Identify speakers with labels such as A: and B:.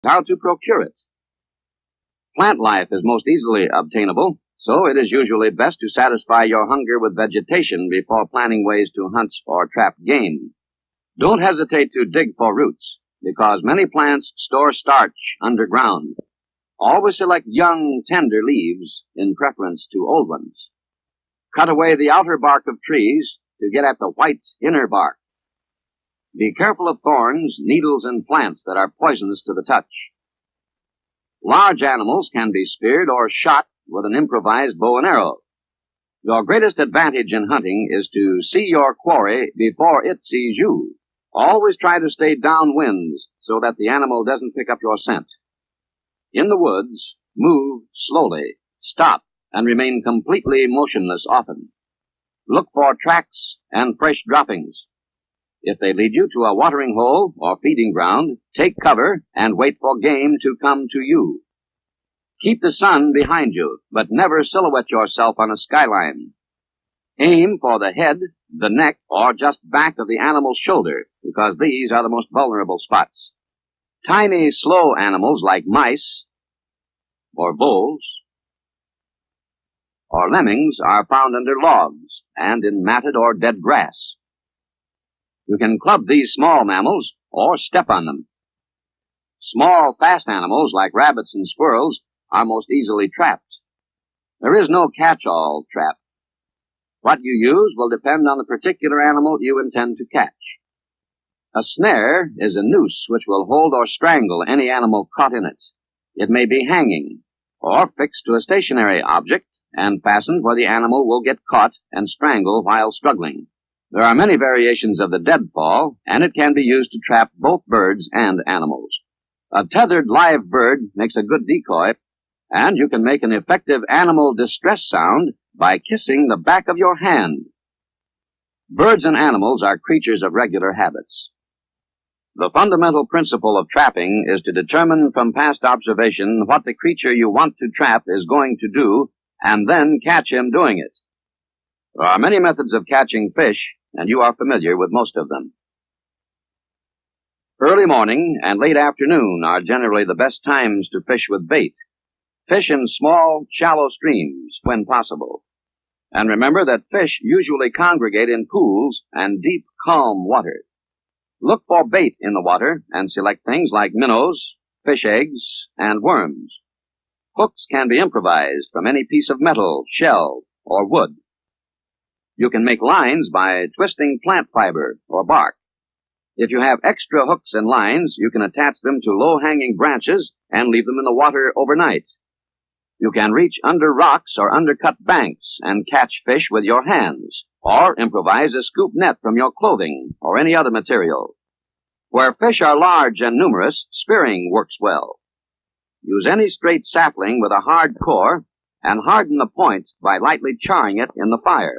A: how to procure it. Plant life is most easily obtainable, so it is usually best to satisfy your hunger with vegetation before planning ways to hunt or trap game. Don't hesitate to dig for roots, because many plants store starch underground. Always select young, tender leaves in preference to old ones. Cut away the outer bark of trees to get at the white inner bark. Be careful of thorns, needles, and plants that are poisonous to the touch. Large animals can be speared or shot with an improvised bow and arrow. Your greatest advantage in hunting is to see your quarry before it sees you. Always try to stay downwind so that the animal doesn't pick up your scent. In the woods, move slowly, stop, and remain completely motionless often. Look for tracks and fresh droppings. If they lead you to a watering hole or feeding ground, take cover and wait for game to come to you. Keep the sun behind you, but never silhouette yourself on a skyline. Aim for the head, the neck, or just back of the animal's shoulder, because these are the most vulnerable spots. Tiny, slow animals like mice, or voles, or lemmings are found under logs and in matted or dead grass. You can club these small mammals or step on them. Small, fast animals like rabbits and squirrels are most easily trapped. There is no catch-all trap. What you use will depend on the particular animal you intend to catch. A snare is a noose which will hold or strangle any animal caught in it. It may be hanging or fixed to a stationary object and fastened where the animal will get caught and strangled while struggling. There are many variations of the deadfall, and it can be used to trap both birds and animals. A tethered live bird makes a good decoy, and you can make an effective animal distress sound by kissing the back of your hand. Birds and animals are creatures of regular habits. The fundamental principle of trapping is to determine from past observation what the creature you want to trap is going to do, and then catch him doing it. There are many methods of catching fish, and you are familiar with most of them. Early morning and late afternoon are generally the best times to fish with bait. Fish in small, shallow streams when possible. And remember that fish usually congregate in pools and deep, calm water. Look for bait in the water and select things like minnows, fish eggs, and worms. Hooks can be improvised from any piece of metal, shell, or wood. You can make lines by twisting plant fiber or bark. If you have extra hooks and lines, you can attach them to low-hanging branches and leave them in the water overnight. You can reach under rocks or undercut banks and catch fish with your hands, or improvise a scoop net from your clothing or any other material. Where fish are large and numerous, spearing works well. Use any straight sapling with a hard core and harden the point by lightly charring it in the fire.